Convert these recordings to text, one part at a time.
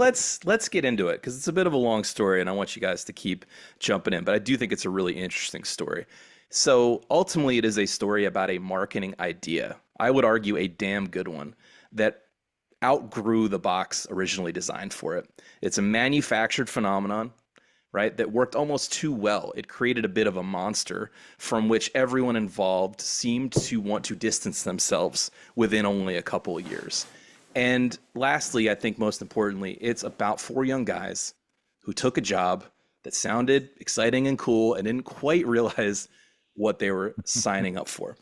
let's get into it because it's a bit of a long story, and I want you guys to keep jumping in. But I do think it's a really interesting story. So ultimately, it is a story about a marketing idea. I would argue a damn good one that outgrew the box originally designed for it. It's a manufactured phenomenon, right, that worked almost too well. It created a bit of a monster from which everyone involved seemed to want to distance themselves within only a couple of years. And lastly, I think most importantly, it's about four young guys who took a job that sounded exciting and cool and didn't quite realize what they were signing up for.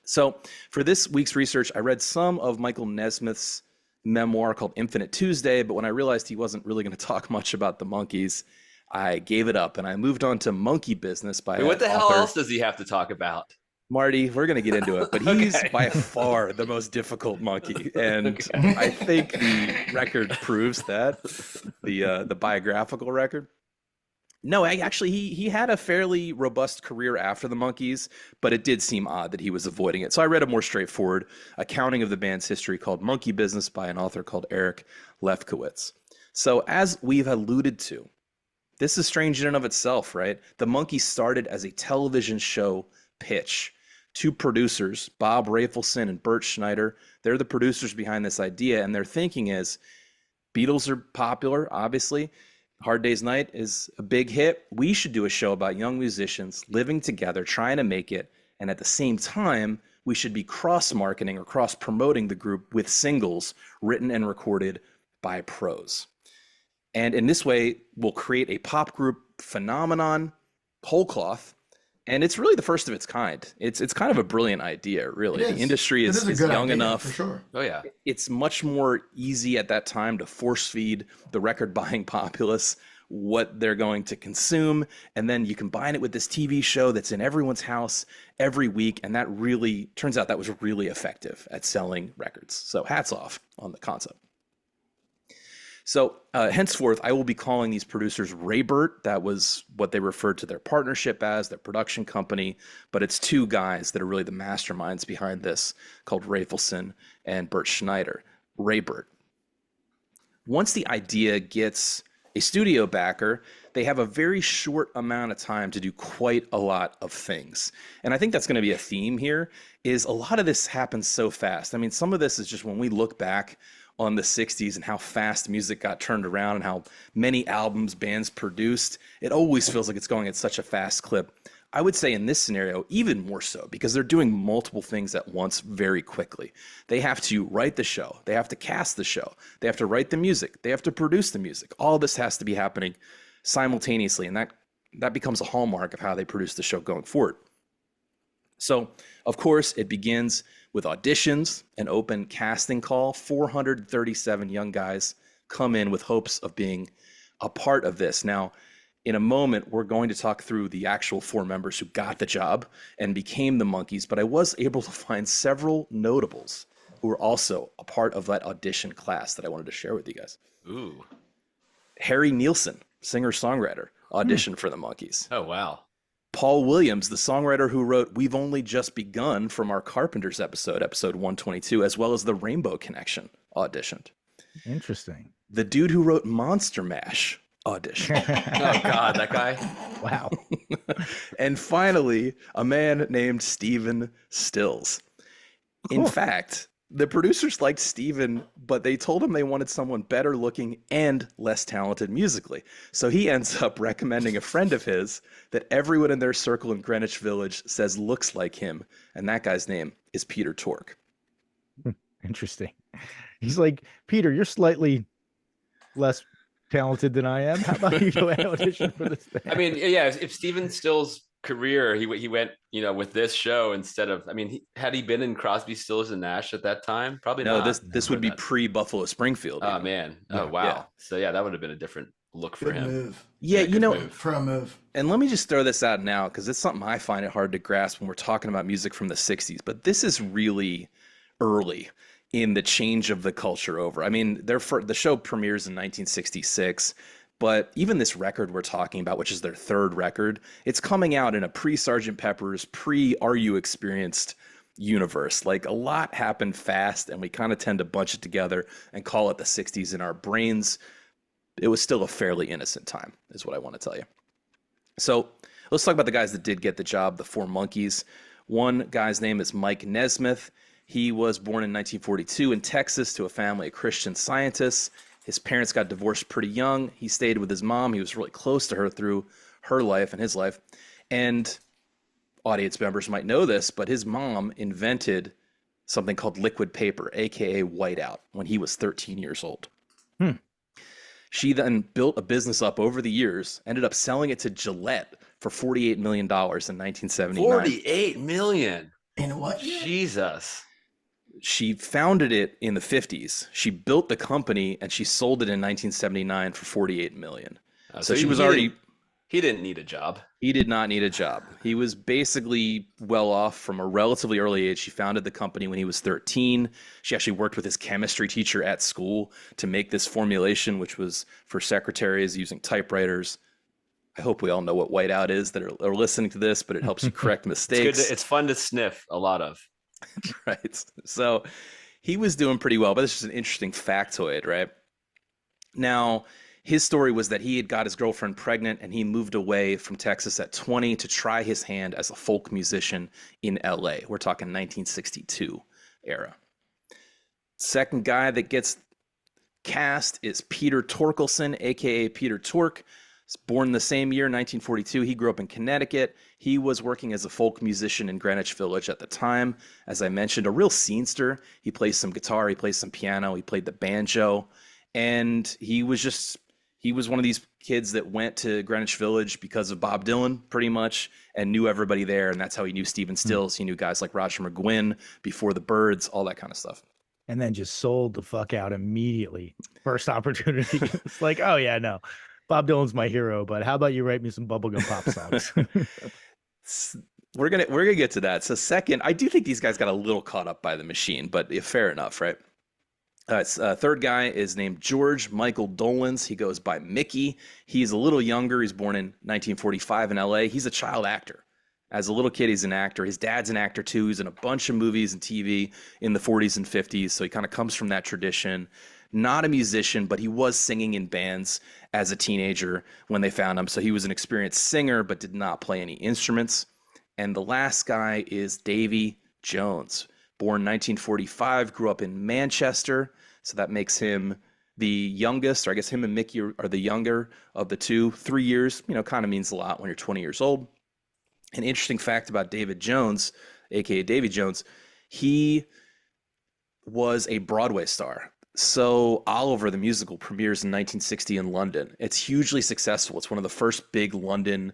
So for this week's research, I read some of Michael Nesmith's memoir called Infinite Tuesday, but when I realized he wasn't really going to talk much about the Monkees, I gave it up and I moved on to Monkey Business by What the hell author else does he have to talk about? Marty. We're going to get into it, but he's Okay. by far the most difficult monkey, and Okay. I think the record proves that, the biographical record. No, actually, he had a fairly robust career after the Monkees, but it did seem odd that he was avoiding it. So I read a more straightforward accounting of the band's history called Monkey Business by an author called Eric Lefkowitz. So as we've alluded to, this is strange in and of itself, right? The Monkees started as a television show pitch. Two producers, Bob Rafelson and Bert Schneider, they're the producers behind this idea, and their thinking is Beatles are popular, obviously. Hard Day's Night is a big hit. We should do a show about young musicians living together, trying to make it. And at the same time, we should be cross marketing or cross promoting the group with singles written and recorded by pros. And in this way, we'll create a pop group phenomenon, whole cloth. And it's really the first of its kind. It's kind of a brilliant idea, It really. The is. industry It is, is a is good young idea, enough. for sure. Oh yeah. It's much more easy at that time to force feed the record buying populace what they're going to consume. And then you combine it with this TV show that's in everyone's house every week. And that really turns out that was really effective at selling records. So hats off on the concept. So henceforth, I will be calling these producers Raybert. That was what they referred to their partnership as, their production company. But it's two guys that are really the masterminds behind this, called Rafelson and Bert Schneider. Raybert. Once the idea gets a studio backer, they have a very short amount of time to do quite a lot of things. And I think that's going to be a theme here, is a lot of this happens so fast. I mean, some of this is just when we look back on the 60s and how fast music got turned around and how many albums bands produced, it always feels like it's going at such a fast clip. I would say in this scenario, even more so, because they're doing multiple things at once very quickly. They have to write the show. They have to cast the show. They have to write the music. They have to produce the music. All this has to be happening simultaneously, and that becomes a hallmark of how they produce the show going forward. So, of course, it begins with auditions, an open casting call. 437 young guys come in with hopes of being a part of this. Now, in a moment, we're going to talk through the actual four members who got the job and became the Monkees, but I was able to find several notables who were also a part of that audition class that I wanted to share with you guys. Ooh. Harry Nilsson, singer-songwriter, auditioned for the Monkees. Oh wow. Paul Williams, the songwriter who wrote We've Only Just Begun from our Carpenters episode 122, as well as the Rainbow Connection, auditioned. Interesting. The dude who wrote Monster Mash auditioned. Oh god, that guy. Wow. And finally, a man named Stephen Stills. In Cool. fact, the producers liked Steven, but they told him they wanted someone better looking and less talented musically. So he ends up recommending a friend of his that everyone in their circle in Greenwich Village says looks like him. And that guy's name is Peter Tork. Interesting. He's like, Peter, you're slightly less talented than I am. How about you go and audition for this thing? I mean, yeah, if Steven Still's career, he went, with this show instead of, I mean, had he been in Crosby, Stills and Nash at that time? Probably No, not. this would be pre-Buffalo Springfield. Oh man. Oh wow. Yeah. So yeah, that would have been a different look for Good him. move. Yeah, good move. Pro move. And let me just throw this out now because it's something I find it hard to grasp when we're talking about music from the 60s. But this is really early in the change of the culture over. I mean, the show premieres in 1966, but even this record we're talking about, which is their third record, it's coming out in a pre-Sgt. Pepper's, pre-Are You Experienced universe. Like a lot happened fast, and we kind of tend to bunch it together and call it the 60s in our brains. It was still a fairly innocent time, is what I want to tell you. So let's talk about the guys that did get the job, the four Monkees. One guy's name is Mike Nesmith. He was born in 1942 in Texas to a family of Christian scientists. His parents got divorced pretty young. He stayed with his mom. He was really close to her through her life and his life. And audience members might know this, but his mom invented something called liquid paper, aka whiteout, when he was 13 years old. Hmm. She then built a business up over the years, ended up selling it to Gillette for $48 million in 1979. 48 million. In what year? Jesus. She founded it in the 50s. She built the company and she sold it in 1979 for 48 million. So she was already... He didn't need a job. He did not need a job. He was basically well off from a relatively early age. She founded the company when he was 13. She actually worked with his chemistry teacher at school to make this formulation, which was for secretaries using typewriters. I hope we all know what whiteout is that are listening to this, but it helps you correct mistakes. It's fun to sniff a lot of. Right. So he was doing pretty well, but this is an interesting factoid, right? Now, his story was that he had got his girlfriend pregnant and he moved away from Texas at 20 to try his hand as a folk musician in LA. We're talking 1962 era. Second guy that gets cast is Peter Torkelson, aka Peter Tork. He's born the same year, 1942. He grew up in Connecticut. He was working as a folk musician in Greenwich Village at the time. As I mentioned, a real scenester. He plays some guitar, he plays some piano, he played the banjo, and he was one of these kids that went to Greenwich Village because of Bob Dylan, pretty much, and knew everybody there. And that's how he knew Stephen Stills. He knew guys like Roger McGuinn, Before the Birds, all that kind of stuff. And then just sold the fuck out immediately. First opportunity. It's like, oh yeah, no. Bob Dylan's my hero, but how about you write me some bubblegum pop songs? We're gonna get to that. So second, I do think these guys got a little caught up by the machine, but fair enough, right? Third guy is named George Michael Dolans. He goes by Mickey. He's a little younger. He's born in 1945 in LA. He's a child actor. As a little kid, he's an actor. His dad's an actor too. He's in a bunch of movies and TV in the 40s and 50s. So he kind of comes from that tradition. Not a musician, but he was singing in bands as a teenager when they found him. So he was an experienced singer, but did not play any instruments. And the last guy is Davy Jones. Born 1945, grew up in Manchester. So that makes him the youngest, or I guess him and Mickey are the younger of the two. 3 years, kind of means a lot when you're 20 years old. An interesting fact about David Jones, aka Davy Jones, he was a Broadway star. So Oliver, the musical, premieres in 1960 in London. It's hugely successful. It's one of the first big London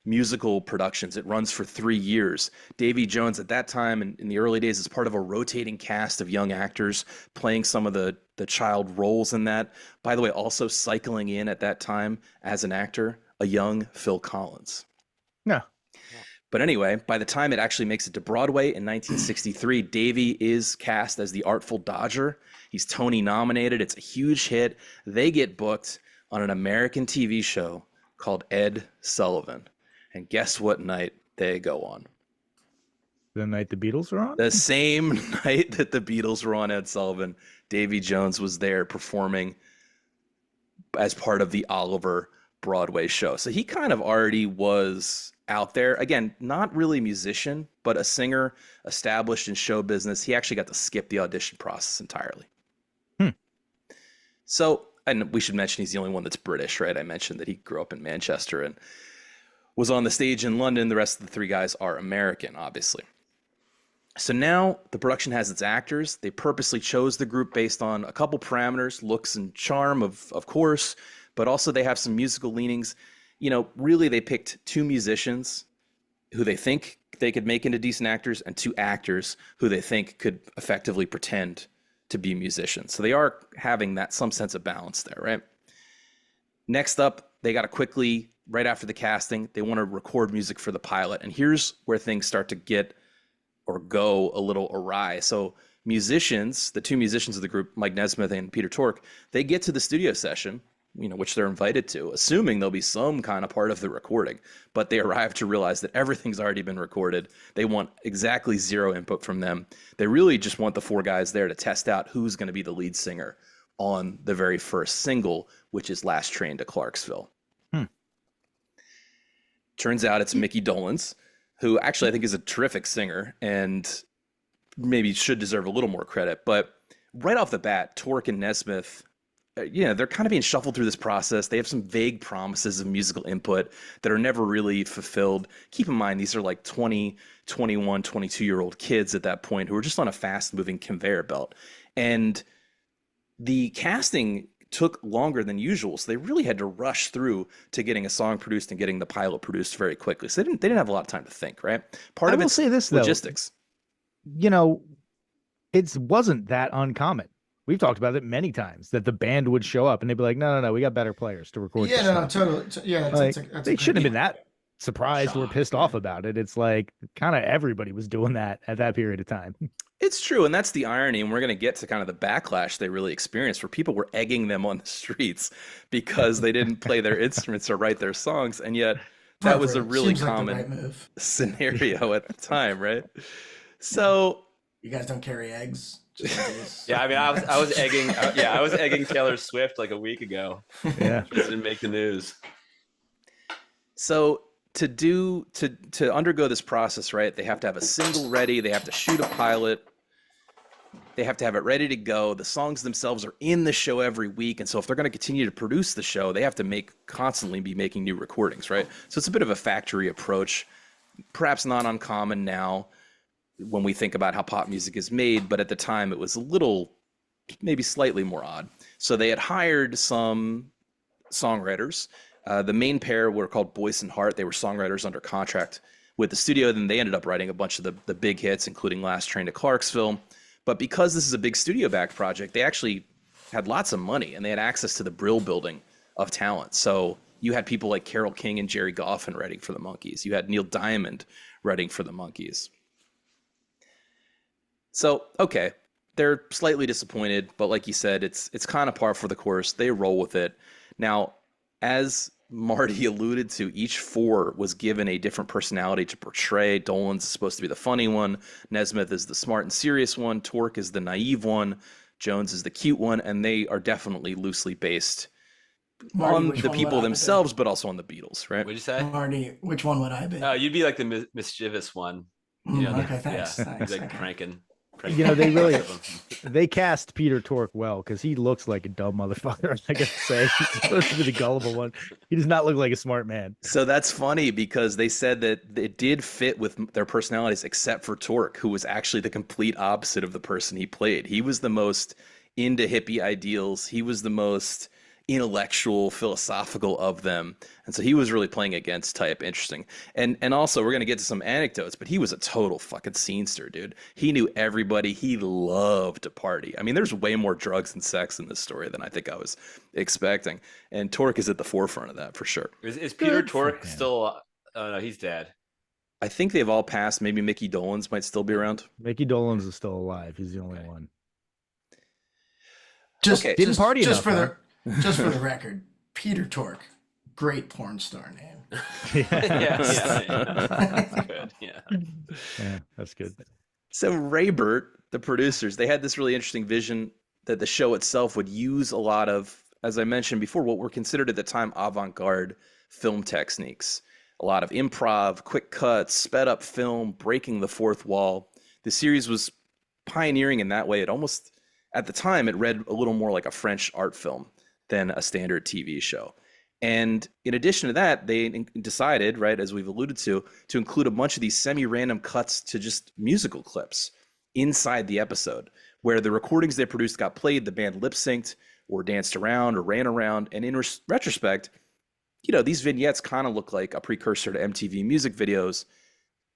musical productions. It runs for 3 years. Davy Jones at that time in the early days is part of a rotating cast of young actors playing some of the child roles in that. By the way, also cycling in at that time as an actor, a young Phil Collins. No. But anyway, by the time it actually makes it to Broadway in 1963, Davy is cast as the Artful Dodger. He's Tony nominated. It's a huge hit. They get booked on an American TV show called Ed Sullivan. And guess what night they go on? The night the Beatles were on? The same night that the Beatles were on Ed Sullivan, Davy Jones was there performing as part of the Oliver Broadway show. So he kind of already was out there. Again, not really a musician, but a singer established in show business. He actually got to skip the audition process entirely. So, and we should mention he's the only one that's British, right? I mentioned that he grew up in Manchester and was on the stage in London. The rest of the three guys are American, obviously. So now the production has its actors. They purposely chose the group based on a couple parameters, looks and charm, of course, but also they have some musical leanings. Really they picked two musicians who they think they could make into decent actors and two actors who they think could effectively pretend to be musicians. So they are having that some sense of balance there, right? Next up, they got to quickly, right after the casting, they want to record music for the pilot. And here's where things start to get or go a little awry. So musicians, the two musicians of the group, Mike Nesmith and Peter Tork, they get to the studio session which they're invited to, assuming there'll be some kind of part of the recording. But they arrive to realize that everything's already been recorded. They want exactly zero input from them. They really just want the four guys there to test out who's going to be the lead singer on the very first single, which is Last Train to Clarksville. Turns out it's Mickey Dolenz, who actually I think is a terrific singer and maybe should deserve a little more credit. But right off the bat, Torque and Nesmith, they're kind of being shuffled through this process. They have some vague promises of musical input that are never really fulfilled. Keep in mind, these are like 20, 21, 22-year-old kids at that point who are just on a fast-moving conveyor belt. And the casting took longer than usual, so they really had to rush through to getting a song produced and getting the pilot produced very quickly. So they didn't have a lot of time to think, right? Part of it's say this, logistics. It wasn't that uncommon. We've talked about it many times that the band would show up and they'd be like, no, we got better players to record. Yeah, no, totally. Yeah, they shouldn't have been that surprised or pissed off about it. It's like kind of everybody was doing that at that period of time. It's true, and that's the irony, and we're going to get to kind of the backlash they really experienced, where people were egging them on the streets because they didn't play their instruments or write their songs, and yet that was a really common scenario at the time, right? So you guys don't carry eggs? Yeah, I mean, I was egging. I was egging Taylor Swift like a week ago. Yeah, just didn't make the news. So to undergo this process, right, they have to have a single ready, they have to shoot a pilot, they have to have it ready to go. The songs themselves are in the show every week, and so if they're going to continue to produce the show, they have to constantly be making new recordings, right? So it's a bit of a factory approach, perhaps not uncommon now when we think about how pop music is made, but at the time it was a little, maybe slightly more odd. So they had hired some songwriters. The main pair were called Boyce and Hart. They were songwriters under contract with the studio. Then they ended up writing a bunch of the big hits, including Last Train to Clarksville. But because this is a big studio-backed project, they actually had lots of money, and they had access to the Brill Building of talent. So you had people like Carole King and Jerry Goffin writing for the Monkees. You had Neil Diamond writing for the Monkees. So, okay, they're slightly disappointed, but like you said, it's kind of par for the course. They roll with it. Now, as Marty alluded to, each four was given a different personality to portray. Dolenz is supposed to be the funny one. Nesmith is the smart and serious one. Torque is the naive one. Jones is the cute one. And they are definitely loosely based on the people themselves, but also on the Beatles, right? What'd you say? Marty, which one would I be? You'd be like the mischievous one. Okay, thanks. Yeah, thanks. like Okay. cranking. They cast Peter Tork well because he looks like a dumb motherfucker. I gotta say, he's supposed to be the gullible one. He does not look like a smart man. So that's funny because they said that it did fit with their personalities, except for Torque, who was actually the complete opposite of the person he played. He was the most into hippie ideals. He was the most intellectual, philosophical of them. And so he was really playing against type. Interesting. And also, we're going to get to some anecdotes, but he was a total fucking scenester, dude. He knew everybody. He loved to party. I mean, there's way more drugs and sex in this story than I think I was expecting. And Torque is at the forefront of that for sure. Is Peter Tork still? Oh, no, he's dead. I think they've all passed. Maybe Mickey Dolenz might still be around. Mickey Dolenz is still alive. He's the only one. Didn't party enough, just for the record, Peter Tork, great porn star name. Yeah. That's good. Yeah, that's good. So Raybert, the producers, they had this really interesting vision that the show itself would use a lot of, as I mentioned before, what were considered at the time avant-garde film techniques. A lot of improv, quick cuts, sped up film, breaking the fourth wall. The series was pioneering in that way. It almost, at the time, it read a little more like a French art film than a standard TV show. And in addition to that, they decided, right, as we've alluded to include a bunch of these semi-random cuts to just musical clips inside the episode, where the recordings they produced got played, the band lip-synced or danced around or ran around. And in retrospect, these vignettes kind of look like a precursor to MTV music videos.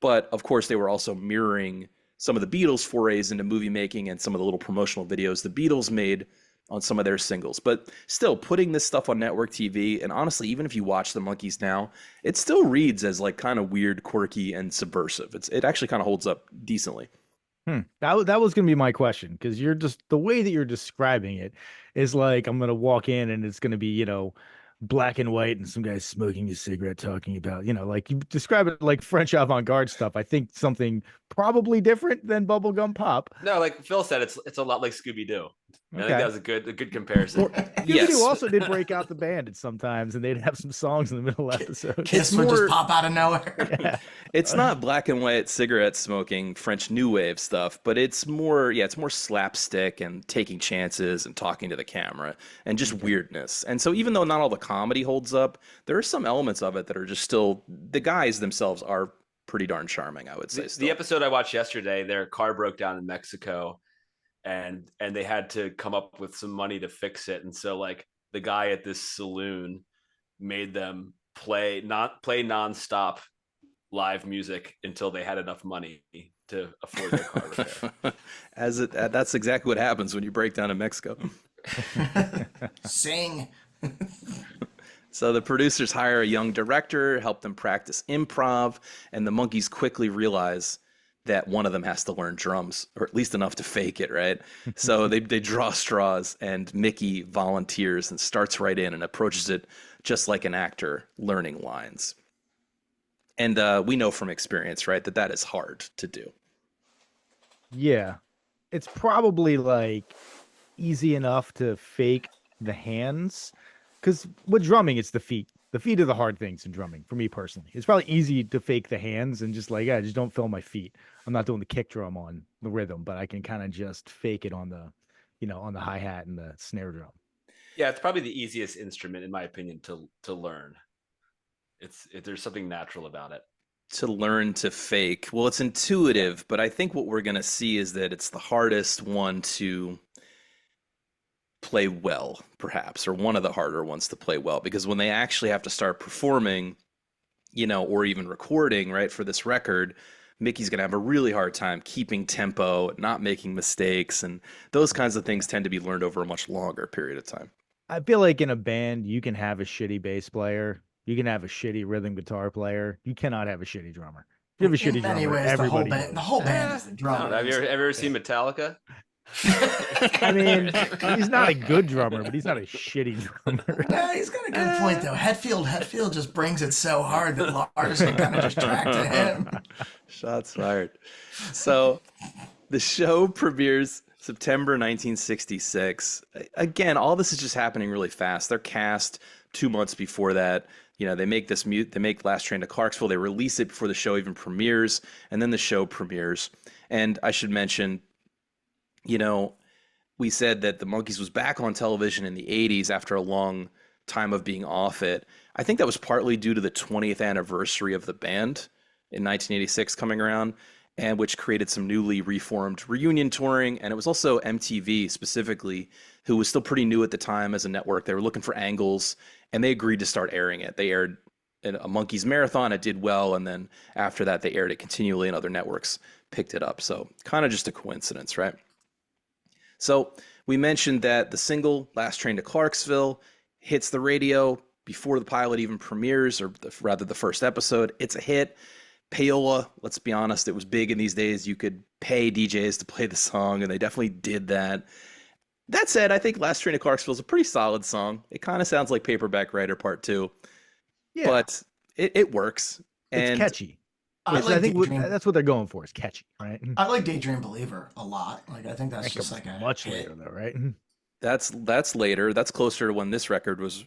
But of course, they were also mirroring some of the Beatles' forays into movie making and some of the little promotional videos the Beatles made on some of their singles. But still, putting this stuff on network TV, and honestly, even if you watch the Monkees now, it still reads as like kind of weird, quirky, and subversive. It actually kind of holds up decently. That was gonna be my question, because you're just the way that you're describing it is like I'm gonna walk in and it's gonna be, black and white and some guy smoking a cigarette talking about, like you describe it like French avant-garde stuff. I think something probably different than bubblegum pop. No, like Phil said, it's a lot like Scooby Doo. I think that Okay. was a good comparison. Or Scooby-Doo Yes. also did break out the band at sometimes, and they'd have some songs in the middle episodes. Kiss would just pop out of nowhere. Yeah. It's not black and white cigarette smoking French New Wave stuff, but it's more slapstick and taking chances and talking to the camera and just weirdness. And so even though not all the comedy holds up, there are some elements of it that are just still, the guys themselves are pretty darn charming, I would say. The episode I watched yesterday, their car broke down in Mexico, and they had to come up with some money to fix it. And so like the guy at this saloon made them play nonstop live music until they had enough money to afford their car repair. That's exactly what happens when you break down in Mexico. Sing. So the producers hire a young director, help them practice improv, and the Monkees quickly realize that one of them has to learn drums, or at least enough to fake it, right? So they draw straws, and Mickey volunteers and starts right in and approaches it just like an actor learning lines. And we know from experience, right, that is hard to do. Yeah. It's probably like easy enough to fake the hands, because with drumming, it's the feet. The feet are the hard things in drumming for me personally. It's probably easy to fake the hands and just like, yeah, just don't film my feet. I'm not doing the kick drum on the rhythm, but I can kind of just fake it on the, on the hi-hat and the snare drum. Yeah, it's probably the easiest instrument, in my opinion, to learn. There's something natural about it. To learn to fake. Well, it's intuitive, but I think what we're going to see is that it's the hardest one to play well, perhaps, or one of the harder ones to play well, because when they actually have to start performing, or even recording, right, for this record, Mickey's going to have a really hard time keeping tempo, not making mistakes, and those kinds of things tend to be learned over a much longer period of time. I feel like in a band, you can have a shitty bass player. You can have a shitty rhythm guitar player. You cannot have a shitty drummer. If you have a shitty drummer, ways, everybody the whole band is the drummer. Have you ever seen Metallica? I mean, he's not a good drummer, but he's not a shitty drummer. No, he's got a good point though. Hetfield just brings it so hard that Lars can kind of just track to him. Shots fired. So the show premieres September 1966. Again, all this is just happening really fast. They're cast 2 months before that. They make they make Last Train to Clarksville. They release it before the show even premieres, and then the show premieres. And I should mention, we said that the Monkees was back on television in the 80s after a long time of being off it. I think that was partly due to the 20th anniversary of the band in 1986 coming around, and which created some newly reformed reunion touring. And it was also MTV specifically, who was still pretty new at the time as a network. They were looking for angles, and they agreed to start airing it. They aired a Monkees marathon. It did well, and then after that, they aired it continually, and other networks picked it up. So kind of just a coincidence, right? So we mentioned that the single Last Train to Clarksville hits the radio before the pilot even premieres, or rather the first episode. It's a hit. Payola, let's be honest, it was big in these days. You could pay DJs to play the song, and they definitely did that. That said, I think Last Train to Clarksville is a pretty solid song. It kind of sounds like Paperback Writer Part 2, but it works. It's catchy. I think that's what they're going for, is catchy, right? I like Daydream Believer a lot. Like, I think that's just like a much hit. later though, right? That's later. That's closer to when this record was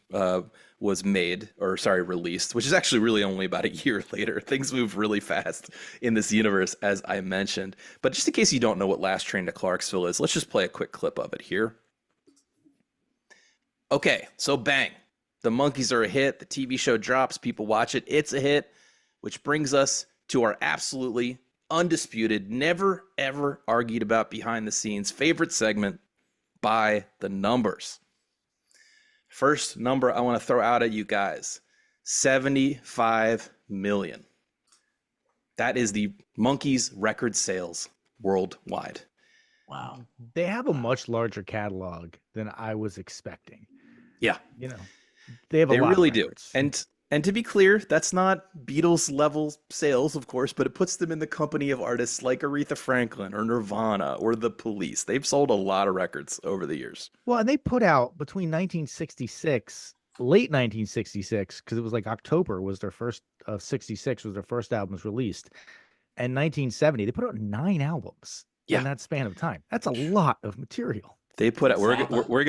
released, which is actually really only about a year later. Things move really fast in this universe, as I mentioned. But just in case you don't know what Last Train to Clarksville is, let's just play a quick clip of it here. Okay, so bang. The Monkees are a hit. The TV show drops. People watch it. It's a hit, which brings us to our absolutely undisputed, never, ever argued about behind the scenes favorite segment, By the Numbers. First number I want to throw out at you guys, 75 million. That is the Monkees record sales worldwide. Wow. They have a much larger catalog than I was expecting. Yeah. They have a lot really of do. records. And And to be clear, that's not Beatles level sales, of course, but it puts them in the company of artists like Aretha Franklin or Nirvana or The Police. They've sold a lot of records over the years. Well, and they put out between 1966, late 1966, because it was like October was their first of 66 was their first album was released, and 1970 they put out 9 albums Yeah. in that span of time. That's a lot of material. They put out. Exactly. We're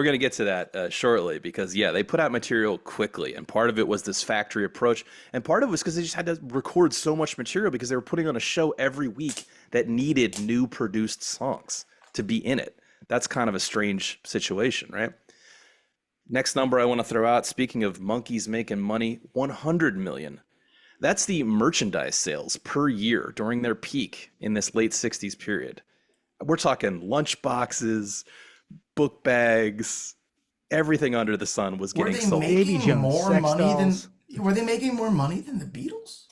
gonna get to that shortly because yeah, they put out material quickly, and part of it was this factory approach, and part of it was because they just had to record so much material because they were putting on a show every week that needed new produced songs to be in it. That's kind of a strange situation, right? Next number I want to throw out. Speaking of Monkees making money, 100 million. That's the merchandise sales per year during their peak in this late 60s period. We're talking lunch boxes, book bags, everything under the sun was Were getting they sold. making Jones, more sex money dolls. than? Were they making more money than the Beatles?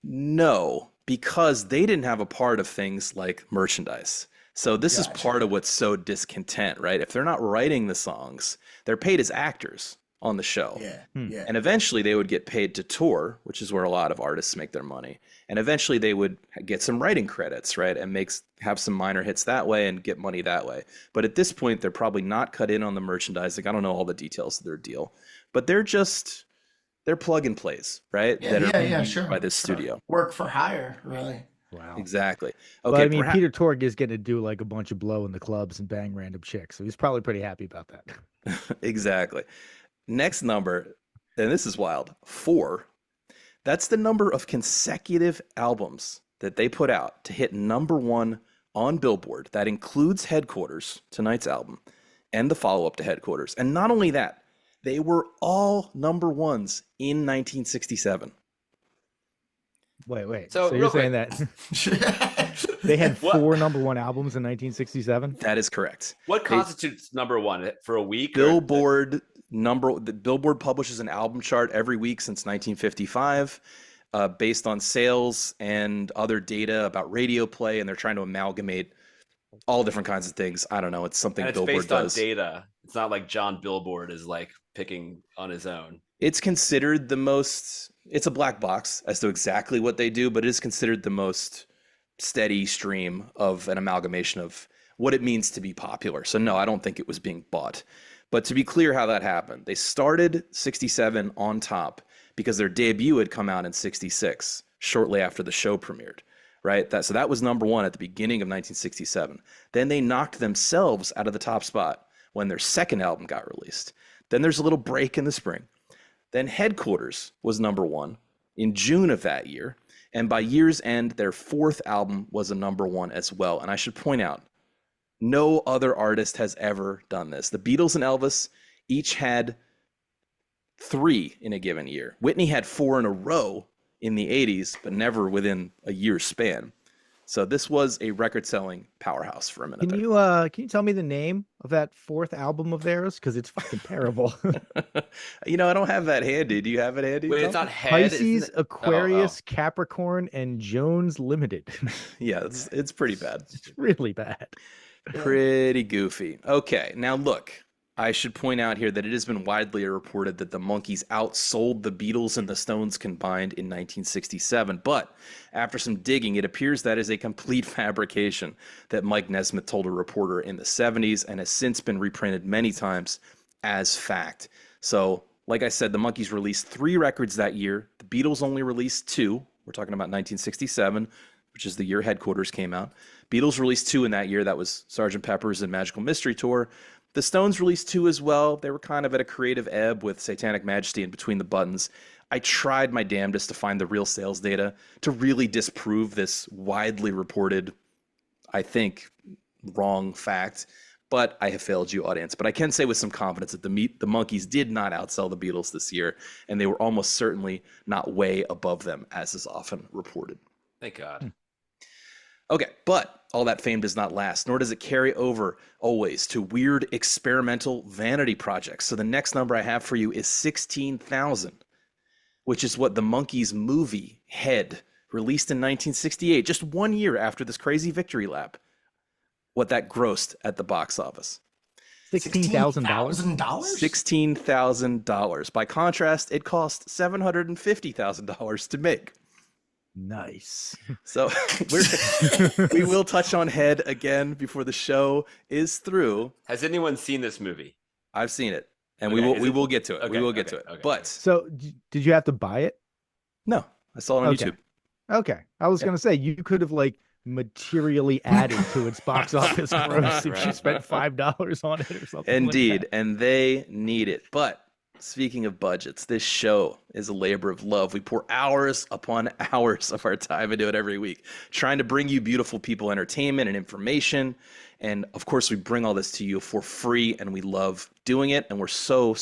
No, because they didn't have a part of things like merchandise. So this is Gotcha. part of what's so discontent, right? If they're not writing the songs, they're paid as actors on the show. Yeah, Hmm. yeah. And eventually they would get paid to tour, which is where a lot of artists make their money. And eventually they would get some writing credits, right? And have some minor hits that way and get money that way. But at this point, they're probably not cut in on the merchandising. I don't know all the details of their deal, but they're plug and plays, right? Yeah, That are yeah, used sure. by this Sure. studio. Work for hire, really. Wow. Exactly. But Okay. I mean, Peter Tork is getting to do like a bunch of blow in the clubs and bang random chicks, so he's probably pretty happy about that. Exactly. Next number, and this is wild, 4. That's the number of consecutive albums that they put out to hit number 1 on Billboard. That includes Headquarters, tonight's album, and the follow-up to Headquarters. And not only that, they were all number 1s in 1967. Wait. So, So real you're saying that they had What? 4 number 1 albums in 1967? That is correct. What constitutes number one for a week? or- The Billboard publishes an album chart every week since 1955, based on sales and other data about radio play, and they're trying to amalgamate all different kinds of things. I don't know. It's something and it's Billboard based on does. data. It's not like John Billboard is like picking on his own. It's considered the most. It's a black box as to exactly what they do, but it is considered the most steady stream of an amalgamation of what it means to be popular. So no, I don't think it was being bought. But to be clear how that happened, they started 67 on top because their debut had come out in 66, shortly after the show premiered, right? So that was number 1 at the beginning of 1967. Then they knocked themselves out of the top spot when their second album got released. Then there's a little break in the spring. Then Headquarters was number 1 in June of that year. And by year's end, their 4th album was a number 1 as well. And I should point out, no other artist has ever done this. The Beatles and Elvis each had 3 in a given year. Whitney had 4 in a row in the 80s, but never within a year's span. So this was a record-selling powerhouse for a minute. Can you tell me the name of that 4th album of theirs? Because it's fucking terrible. I don't have that handy. Do you have it handy? Wait, it's not head. Pisces, isn't it? Aquarius, Capricorn, and Jones Limited. Yeah, it's pretty bad. It's really bad. Pretty goofy. Okay, now look, I should point out here that it has been widely reported that the Monkees outsold the Beatles and the Stones combined in 1967. But after some digging, it appears that is a complete fabrication that Mike Nesmith told a reporter in the 70s and has since been reprinted many times as fact. So, like I said, the Monkees released 3 records that year. The Beatles only released 2. We're talking about 1967, which is the year Headquarters came out. Beatles released 2 in that year. That was Sgt. Pepper's and Magical Mystery Tour. The Stones released 2 as well. They were kind of at a creative ebb with Satanic Majesty and Between the Buttons. I tried my damnedest to find the real sales data to really disprove this widely reported, I think, wrong fact. But I have failed you, audience. But I can say with some confidence that the Monkees did not outsell the Beatles this year, and they were almost certainly not way above them, as is often reported. Thank God. Okay, but all that fame does not last, nor does it carry over always to weird experimental vanity projects. So the next number I have for you is 16,000, which is what the Monkees movie Head, released in 1968, just 1 year after this crazy victory lap, what that grossed at the box office. $16,000. $16,000. By contrast, it cost $750,000 to make. Nice. So we will touch on Head again before the show is through. Has anyone seen this movie? I've seen it, and Okay, we will get to it. okay, We will get okay, to it. okay, But okay. So did you have to buy it? no, I saw it on Okay. YouTube. Okay. I was going to say, you could have like materially added to its box office gross if you Right. spent $5 on it or something. Indeed, Like that. and they need it. But speaking of budgets, this show is a labor of love. We pour hours upon hours of our time into it every week, trying to bring you beautiful people entertainment and information. And of course, we bring all this to you for free, and we love doing it. And we're so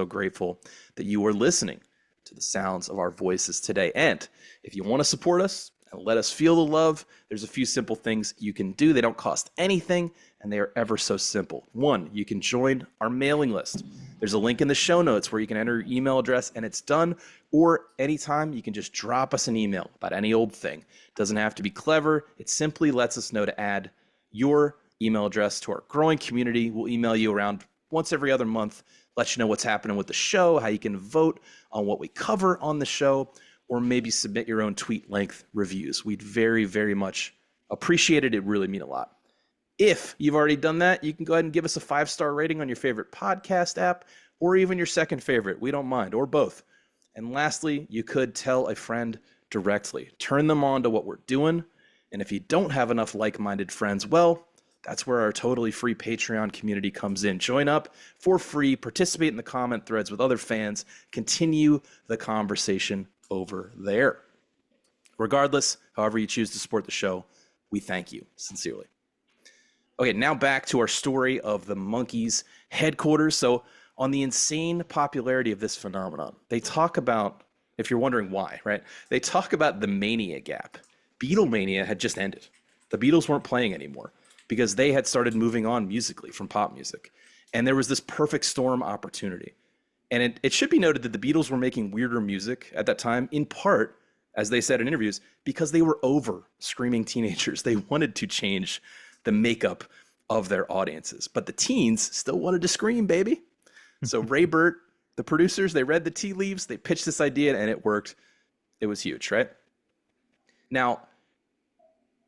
grateful that you are listening to the sounds of our voices today. And if you want to support us and let us feel the love, there's a few simple things you can do. They don't cost anything, and they are ever so simple. One, you can join our mailing list. There's a link in the show notes where you can enter your email address and it's done. Or anytime you can just drop us an email about any old thing. It doesn't have to be clever. It simply lets us know to add your email address to our growing community. We'll email you around once every other month, let you know what's happening with the show, how you can vote on what we cover on the show, or maybe submit your own tweet length reviews. We'd very much appreciate it. It really mean a lot. If you've already done that, you can go ahead and give us a 5-star rating on your favorite podcast app, or even your second favorite. We don't mind, or both. And lastly, you could tell a friend directly. Turn them on to what we're doing. And if you don't have enough like-minded friends, well, that's where our totally free Patreon community comes in. Join up for free, participate in the comment threads with other fans, continue the conversation over there. Regardless, however you choose to support the show, we thank you sincerely. Okay, now back to our story of the Monkees headquarters. So on the insane popularity of this phenomenon, they talk about, if you're wondering why, right? They talk about the mania gap. Beatlemania had just ended. The Beatles weren't playing anymore because they had started moving on musically from pop music. And there was this perfect storm opportunity. And it should be noted that the Beatles were making weirder music at that time, in part, as they said in interviews, because they were over screaming teenagers. They wanted to change the makeup of their audiences. But the teens still wanted to scream, baby. So Ray Burt, the producers, they read the tea leaves, they pitched this idea, and it worked. It was huge, right? Now,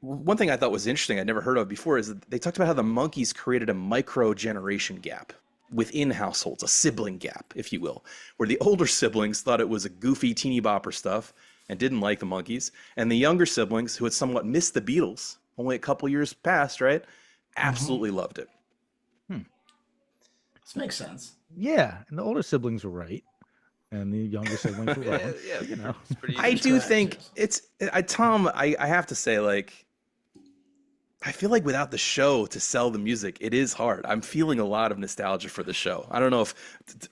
one thing I thought was interesting, I'd never heard of before, is that they talked about how the Monkees created a micro-generation gap within households, a sibling gap, if you will, where the older siblings thought it was a goofy teeny bopper stuff and didn't like the Monkees, and the younger siblings, who had somewhat missed the Beatles, only a couple years past, right, absolutely loved it. This makes sense. Yeah, and the older siblings were right, and the younger siblings were wrong. Yeah, You know. it's pretty I do correct, think yes. it's, Tom, I have to say, like, I feel like without the show to sell the music, it is hard. I'm feeling a lot of nostalgia for the show. I don't know if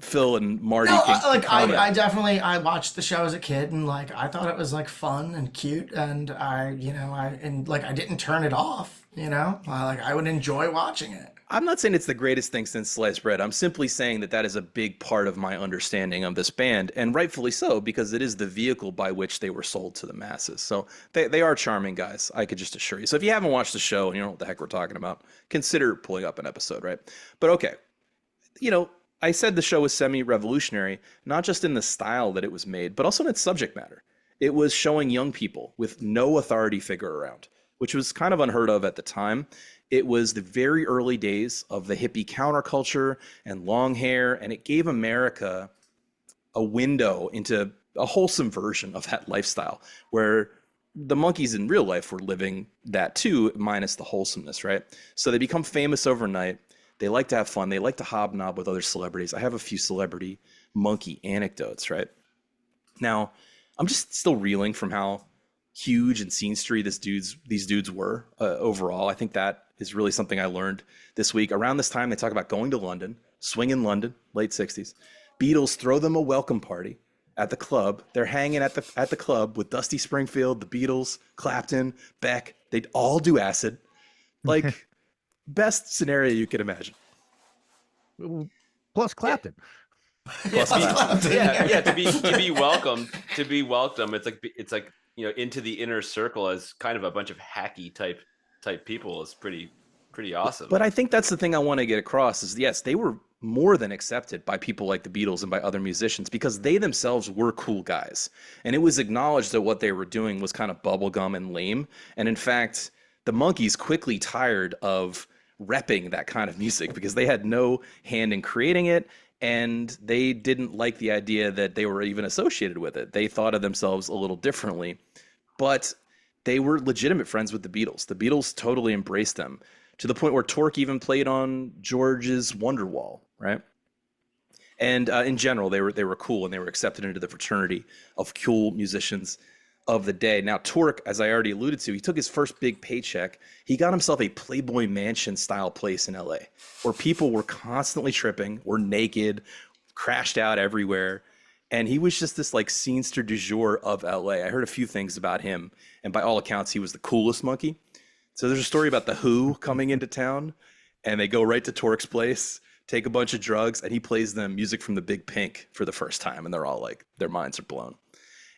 Phil and Marty No, can comment. I definitely I watched the show as a kid and like I thought it was like fun and cute and I didn't turn it off, I would enjoy watching it. I'm not saying it's the greatest thing since sliced bread. I'm simply saying that that is a big part of my understanding of this band, and rightfully so, because it is the vehicle by which they were sold to the masses. So they are charming guys, I could just assure you. So if you haven't watched the show and you don't know what the heck we're talking about, consider pulling up an episode, right? But okay, I said the show was semi-revolutionary, not just in the style that it was made, but also in its subject matter. It was showing young people with no authority figure around, which was kind of unheard of at the time. It was the very early days of the hippie counterculture and long hair, and it gave America a window into a wholesome version of that lifestyle, where the Monkees in real life were living that too, minus the wholesomeness, right? So they become famous overnight. They like to have fun. They like to hobnob with other celebrities. I have a few celebrity monkey anecdotes, right? Now, I'm just still reeling from how huge and scenery these dudes were overall. I think that is really something I learned this week. Around this time, they talk about going to London, swing in London, late 60s. Beatles throw them a welcome party at the club. They're hanging at the club with Dusty Springfield, the Beatles, Clapton, Beck. They'd all do acid. Like, best scenario you could imagine. Plus Clapton. Plus Clapton. yeah, to be welcomed, it's like into the inner circle as kind of a bunch of hacky type people is pretty Pretty awesome. But I think that's the thing I want to get across is yes, they were more than accepted by people like the Beatles and by other musicians because they themselves were cool guys. And it was acknowledged that what they were doing was kind of bubblegum and lame. And in fact, the Monkees quickly tired of repping that kind of music because they had no hand in creating it and they didn't like the idea that they were even associated with it. They thought of themselves a little differently, but they were legitimate friends with the Beatles. The Beatles totally embraced them to the point where Torque even played on George's Wonderwall, right? And in general, they were cool and they were accepted into the fraternity of cool musicians of the day. Now, Torque, as I already alluded to, he took his first big paycheck. He got himself a Playboy Mansion style place in LA where people were constantly tripping, were naked, crashed out everywhere. And he was just this like scenester du jour of LA. I heard a few things about him, and by all accounts, he was the coolest monkey. So there's a story about the Who coming into town, and they go right to Torque's place, take a bunch of drugs, and he plays them music from the Big Pink for the first time, and they're all like, their minds are blown.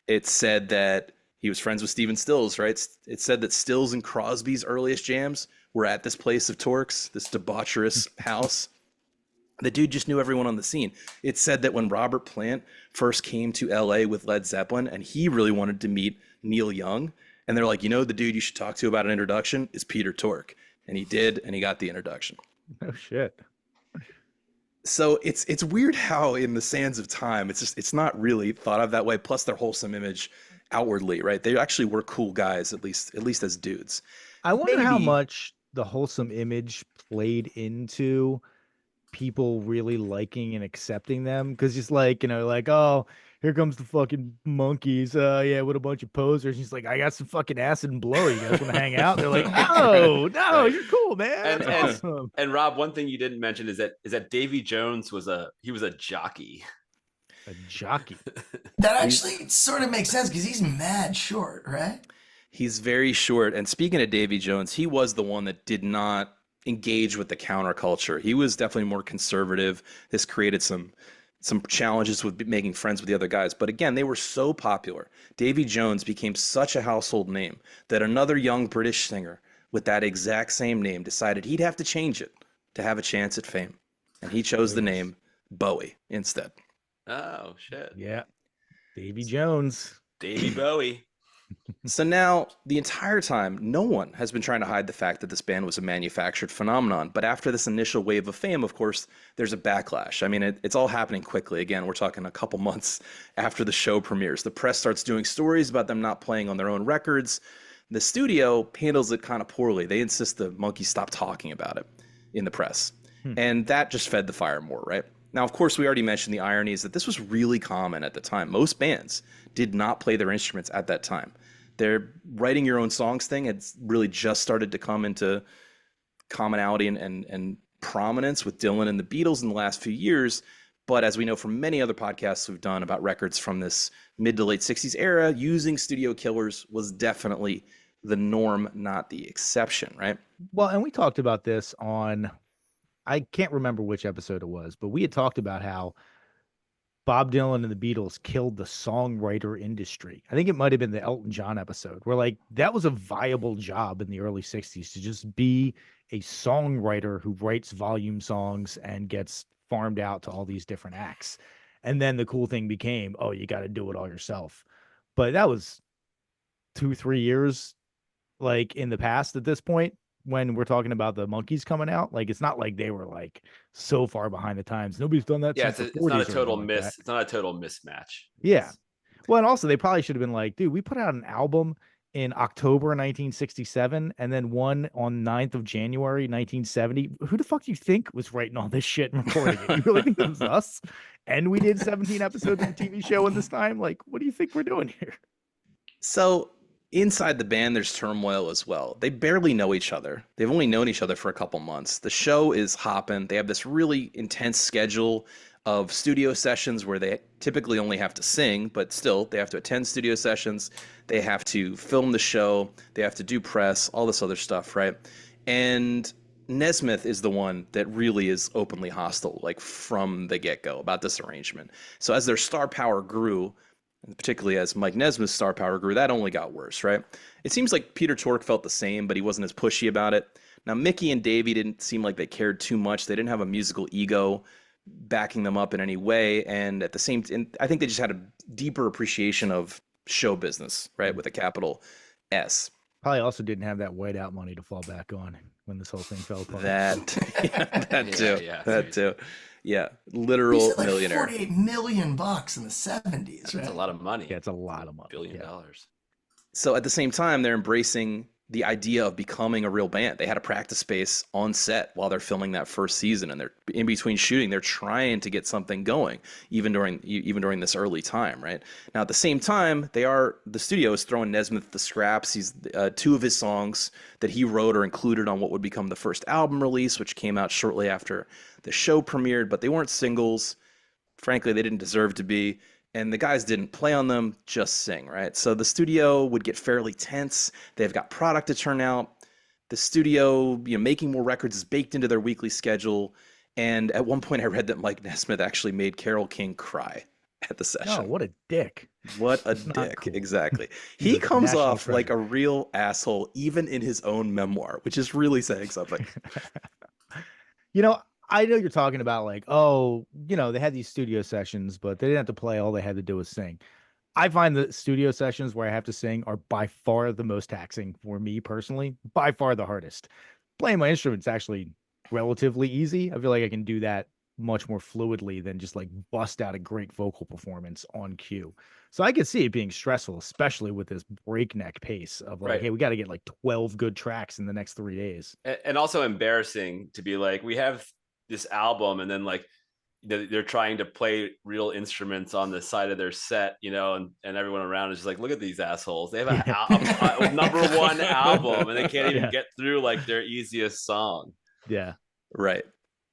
It's said that he was friends with Stephen Stills, right? It's said that Stills and Crosby's earliest jams were at this place of Torque's, this debaucherous house. The dude just knew everyone on the scene. It's said that when Robert Plant first came to LA with Led Zeppelin, and he really wanted to meet Neil Young, and they're like, you know, the dude you should talk to about an introduction is Peter Tork. And he did, and he got the introduction. Oh, shit. So it's weird how in the sands of time, it's not really thought of that way. Plus their wholesome image outwardly, right? They actually were cool guys, at least as dudes. I wonder how Maybe- much the wholesome image played into people really liking and accepting them. Because it's like, like, oh, here comes the fucking Monkees. Yeah, with a bunch of posers. He's like, I got some fucking acid and blow. You guys want to hang out? They're like, no, Right. you're cool, man. And- Awesome. And Rob, one thing you didn't mention is that Davy Jones was a jockey. A jockey. That actually sort of makes sense because he's mad short, right? He's very short. And speaking of Davy Jones, he was the one that did not engage with the counterculture. He was definitely more conservative. This created some challenges with making friends with the other guys. But again, they were so popular. Davy Jones became such a household name that another young British singer with that exact same name decided he'd have to change it to have a chance at fame. And he chose the name Bowie instead. Oh shit. Yeah. Davy Jones. Davy Bowie. So now, the entire time, no one has been trying to hide the fact that this band was a manufactured phenomenon. But after this initial wave of fame, of course, there's a backlash. I mean, it's all happening quickly. Again, we're talking a couple months after the show premieres. The press starts doing stories about them not playing on their own records. The studio handles it kind of poorly. They insist the Monkees stop talking about it in the press. And that just fed the fire more, right? Now, of course, we already mentioned the irony is that this was really common at the time. Most bands did not play their instruments at that time. Their writing your own songs thing had really just started to come into commonality and prominence with Dylan and the Beatles in the last few years. But as we know from many other podcasts we've done about records from this mid to late 60s era, using studio killers was definitely the norm, not the exception, right? Well, and we talked about this on, I can't remember which episode it was, but we had talked about how Bob Dylan and the Beatles killed the songwriter industry. I think it might have been the Elton John episode where like that was a viable job in the early 60s to just be a songwriter who writes volume songs and gets farmed out to all these different acts. And then the cool thing became, oh, you got to do it all yourself. But that was 2-3 years like in the past at this point. When we're talking about the Monkees coming out, like it's not like they were like so far behind the times. Nobody's done that. Yeah, since it's the 40s not a or total anything like miss. that. It's not a total mismatch. Yeah. Well, and also they probably should have been like, dude, we put out an album in October 1967 and then one on 9th of January 1970. Who the fuck do you think was writing all this shit and recording it? You really think it was us? And we did 17 episodes of a TV show in this time? Like, what do you think we're doing here? So inside the band, there's turmoil as well. They barely know each other. They've only known each other for a couple months. The show is hopping. They have this really intense schedule of studio sessions where they typically only have to sing, but still they have to attend studio sessions. They have to film the show. They have to do press, all this other stuff, right? And Nesmith is the one that really is openly hostile, like from the get-go about this arrangement. So as their star power grew, and particularly as Mike Nesmith's star power grew, that only got worse, right? It seems like Peter Tork felt the same, but he wasn't as pushy about it. Now, Mickey and Davey didn't seem like they cared too much. They didn't have a musical ego backing them up in any way. And at the same time, I think they just had a deeper appreciation of show business, right? With a capital S. Probably also didn't have that whiteout money to fall back on when this whole thing fell apart. That, yeah, that too. Yeah, That too. Yeah. We Literal said like millionaire. $48 million in the 70s, right? That's a lot of money. Yeah, it's a lot of money. $1 billion. Yeah. So at the same time, they're embracing the idea of becoming a real band. They had a practice space on set while they're filming that first season, and they're in between shooting. They're trying to get something going, even during this early time, right? Now at the same time, the studio is throwing Nesmith the scraps. He's 2 of his songs that he wrote are included on what would become the first album release, which came out shortly after the show premiered, but they weren't singles. Frankly, they didn't deserve to be. And the guys didn't play on them, just sing, right? So the studio would get fairly tense. They've got product to turn out. The studio, making more records is baked into their weekly schedule. And at one point I read that Mike Nesmith actually made Carole King cry at the session. Oh, what a dick. What a Not dick. cool. Exactly. He's He a comes national off like a treasure. real asshole, even in his own memoir, which is really saying something. I know you're talking about like, oh, they had these studio sessions, but they didn't have to play. All they had to do was sing. I find the studio sessions where I have to sing are by far the most taxing for me personally, by far the hardest. Playing my instrument's actually relatively easy. I feel like I can do that much more fluidly than just like bust out a great vocal performance on cue. So I could see it being stressful, especially with this breakneck pace of like, Right. hey, we got to get like 12 good tracks in the next 3 days. And also embarrassing to be like, we have this album, and then like they're trying to play real instruments on the side of their set, and everyone around is just like, look at these assholes. They have a number 1 album, and they can't even get through like their easiest song. Yeah. Right.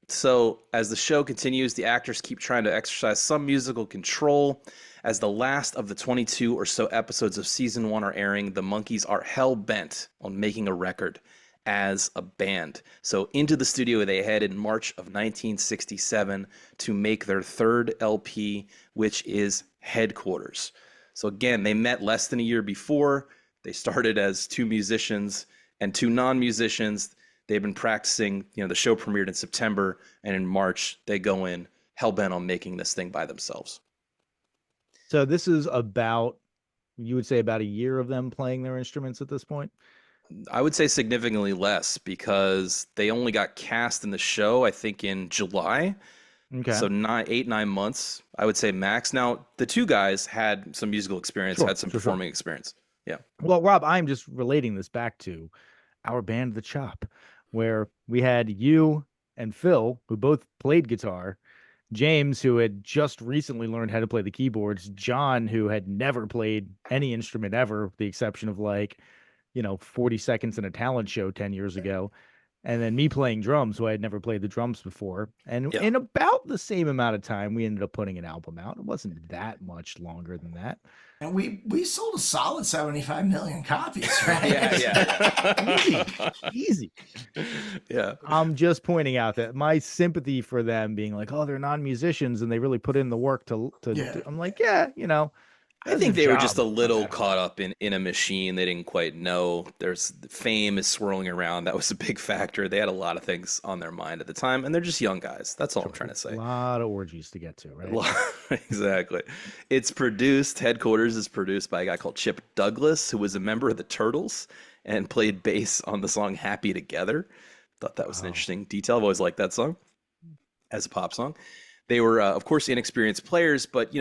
So as the show continues, the actors keep trying to exercise some musical control. As the last of the 22 or so episodes of season 1 are airing, the Monkees are hell-bent on making a record as a band. So into the studio they head in March of 1967 to make their 3rd LP, which is Headquarters. So again, they met less than a year before. They started as 2 musicians and 2 non-musicians. They've been practicing, the show premiered in September, and in March they go in hell-bent on making this thing by themselves. So this is you would say about a year of them playing their instruments at this point? I would say significantly less, because they only got cast in the show, I think, in July. Okay. So 9 months, I would say max. Now, the 2 guys had some musical experience, had some performing experience. Yeah. Well, Rob, I'm just relating this back to our band, The Chop, where we had you and Phil, who both played guitar, James, who had just recently learned how to play the keyboards, John, who had never played any instrument ever, with the exception of 40 seconds in a talent show 10 years ago. And then me playing drums, so I had never played the drums before. And in about the same amount of time, we ended up putting an album out. It wasn't that much longer than that. And we sold a solid 75 million copies, right? Yeah. Easy. Yeah. I'm just pointing out that my sympathy for them being like, oh, they're non-musicians and they really put in the work to I'm like, I think they were just a little caught up in a machine they didn't quite know. There's fame is swirling around. That was a big factor. They had a lot of things on their mind at the time, and they're just young guys. That's all I'm trying to say. A lot of orgies to get to, right? Exactly. Headquarters is produced by a guy called Chip Douglas, who was a member of the Turtles and played bass on the song Happy Together. Thought that was an interesting detail. I've always liked that song as a pop song. They were, of course, inexperienced players, but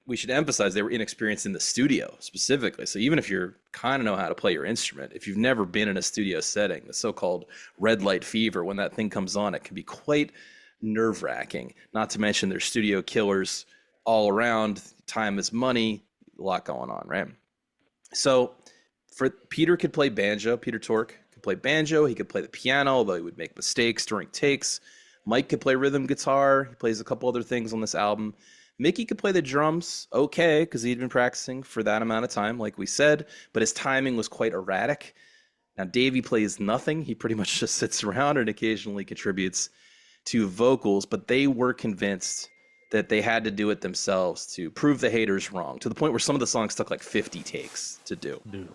we should emphasize they were inexperienced in the studio specifically. So even if you're kind of know how to play your instrument, if you've never been in a studio setting, the so-called red light fever, when that thing comes on, it can be quite nerve-wracking. Not to mention there's studio killers all around. Time is money, a lot going on, right? So Peter could play banjo. Peter Tork could play banjo. He could play the piano, although he would make mistakes during takes. Mike could play rhythm guitar. He plays a couple other things on this album. Mickey could play the drums okay, because he'd been practicing for that amount of time, like we said, but his timing was quite erratic. Now, Davey plays nothing. He pretty much just sits around and occasionally contributes to vocals, but they were convinced that they had to do it themselves to prove the haters wrong, to the point where some of the songs took like 50 takes to do. Dude,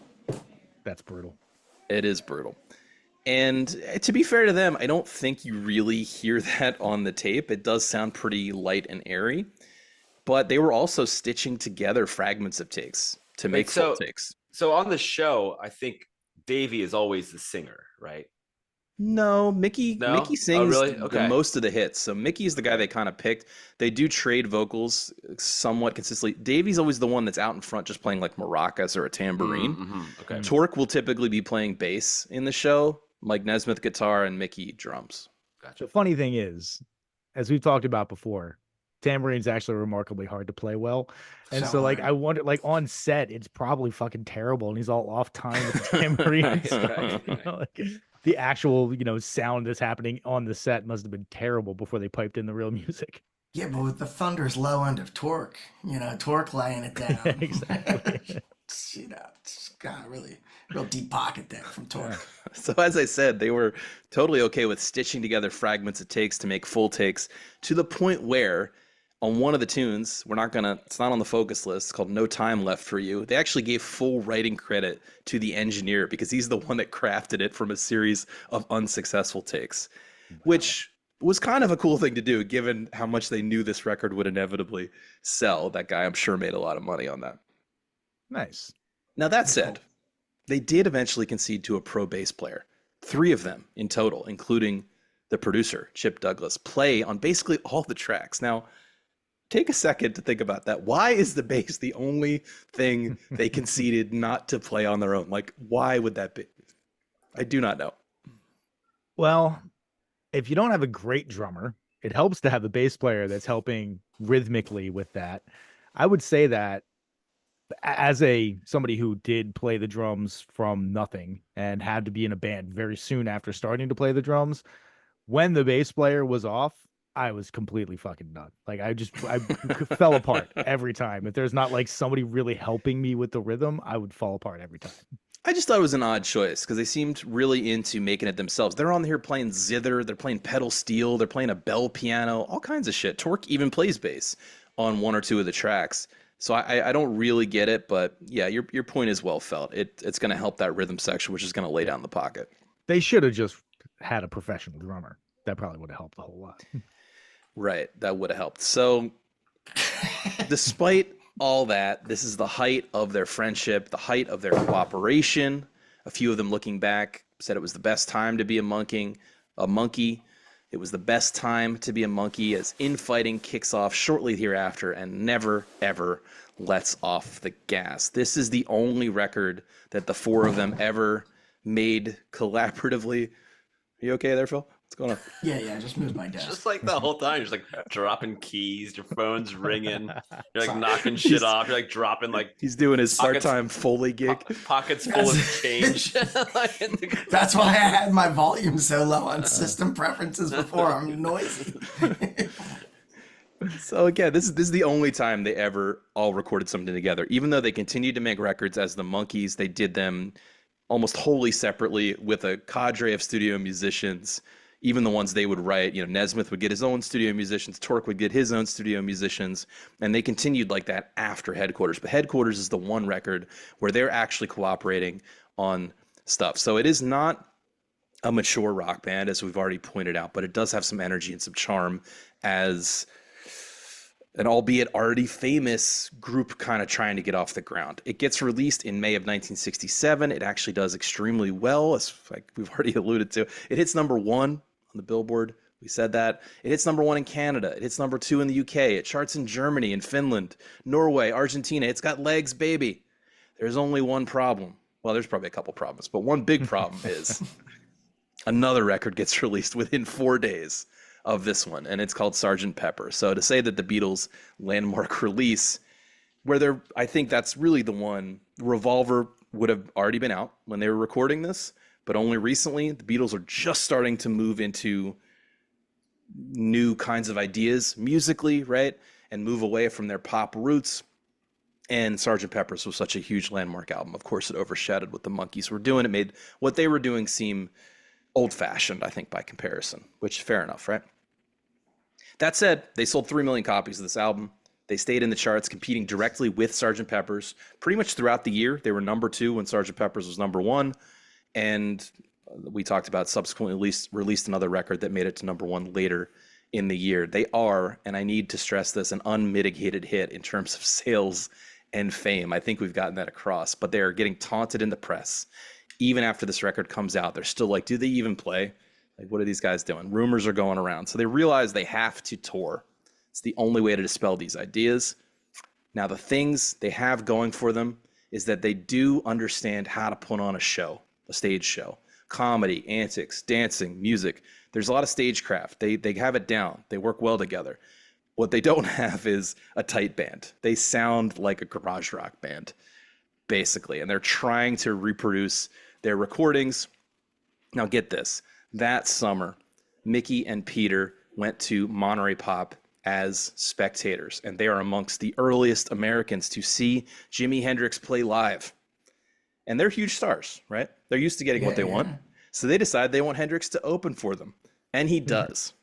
that's brutal. It is brutal. And to be fair to them, I don't think you really hear that on the tape. It does sound pretty light and airy, but they were also stitching together fragments of takes to Wait, make full takes. so on the show, I think Davey is always the singer, right? No, Mickey No? Oh, sings really? the Okay. most of the hits. So Mickey's the guy Okay. they kind of picked. They do trade vocals somewhat consistently. Davey's always the one that's out in front just playing like maracas or a tambourine. Okay. Mm. Torque will typically be playing bass in the show, Mike Nesmith guitar, and Mickey drums. Gotcha. The funny thing is, as we've talked about before, tambourine's actually remarkably hard to play well. And so like hard. I wonder, like on set, it's probably fucking terrible and he's all off time with the tambourine and Right, stuff. right, You know, like, the actual, sound that's happening on the set must have been terrible before they piped in the real music. Yeah, but with the thunderous low end of Torque, Torque laying it down. Exactly. It's got a really real deep pocket there from Torque. So as I said, they were totally okay with stitching together fragments of takes to make full takes to the point where on one of the tunes, it's not on the focus list, it's called No Time Left for You. They actually gave full writing credit to the engineer because he's the one that crafted it from a series of unsuccessful takes, which was kind of a cool thing to do given how much they knew this record would inevitably sell. That guy, I'm sure, made a lot of money on that. Nice. Now, that said, they did eventually concede to a pro bass player. 3 of them in total, including the producer, Chip Douglas, play on basically all the tracks. Now, take a second to think about that. Why is the bass the only thing they conceded not to play on their own? Like, why would that be? I do not know. Well, if you don't have a great drummer, it helps to have a bass player that's helping rhythmically with that. I would say that as somebody who did play the drums from nothing and had to be in a band very soon after starting to play the drums, when the bass player was off, I was completely fucking done. Like I fell apart every time. If there's not like somebody really helping me with the rhythm, I would fall apart every time. I just thought it was an odd choice because they seemed really into making it themselves. They're on here playing zither, they're playing pedal steel, they're playing a bell piano, all kinds of shit. Torque even plays bass on 1 or 2 of the tracks. So I don't really get it, but yeah, your point is well felt. It's going to help that rhythm section, which is going to lay down the pocket. They should have just had a professional drummer. That probably would have helped a whole lot. Right, that would have helped. So despite all that, this is the height of their friendship, the height of their cooperation. A few of them looking back said it was the best time to be a monkey. It was the best time to be a Monkee as infighting kicks off shortly hereafter and never, ever lets off the gas. This is the only record that the 4 of them ever made collaboratively. Are you okay there, Phil? What's going on? Yeah, just moved my desk. Just like the whole time, you're just like dropping keys, your phone's ringing, you're like knocking shit off, you're like dropping like He's doing his Pockets- part-time Foley gig. pockets full of change. That's why I had my volume so low on system preferences before. I'm noisy. So again, this is the only time they ever all recorded something together. Even though they continued to make records as the Monkees, they did them almost wholly separately with a cadre of studio musicians. Even the ones they would write, Nesmith would get his own studio musicians, Torque would get his own studio musicians, and they continued like that after Headquarters. But Headquarters is the one record where they're actually cooperating on stuff. So it is not a mature rock band, as we've already pointed out, but it does have some energy and some charm as an albeit already famous group kind of trying to get off the ground. It gets released in May of 1967. It actually does extremely well, as like we've already alluded to. It hits number 1 on the Billboard. We said that. It hits number 1 in Canada. It hits number 2 in the UK. It charts in Germany, in Finland, Norway, Argentina. It's got legs, baby. There's only one problem. Well, there's probably a couple problems, but one big problem is another record gets released within 4 days of this one, and it's called Sgt. Pepper. So to say that the Beatles' landmark release, where I think that's really the one, Revolver would have already been out when they were recording this, but only recently the Beatles are just starting to move into new kinds of ideas musically, right? And move away from their pop roots. And Sgt. Pepper's was such a huge landmark album. Of course, it overshadowed what the Monkees were doing. It made what they were doing seem old-fashioned, I think, by comparison, which fair enough, right? That said, they sold 3 million copies of this album. They stayed in the charts, competing directly with Sgt. Pepper's pretty much throughout the year. They were number 2 when Sgt. Pepper's was number 1. And we talked about, subsequently released another record that made it to #1 later in the year. They are, and I need to stress this, an unmitigated hit in terms of sales and fame. I think we've gotten that across, but they're getting taunted in the press. Even after this record comes out, they're still like, do they even play? Like, what are these guys doing? Rumors are going around. So they realize they have to tour. It's the only way to dispel these ideas. Now, the things they have going for them is that they do understand how to put on a show, a stage show. Comedy, antics, dancing, music. There's a lot of stagecraft. They have it down. They work well together. What they don't have is a tight band. They sound like a garage rock band, basically, and they're trying to reproduce their recordings. Now, get this. That summer, Mickey and Peter went to Monterey Pop as spectators, and they are amongst the earliest Americans to see Jimi Hendrix play live. And they're huge stars, right? They're used to getting what they want. So they decide they want Hendrix to open for them. And he does.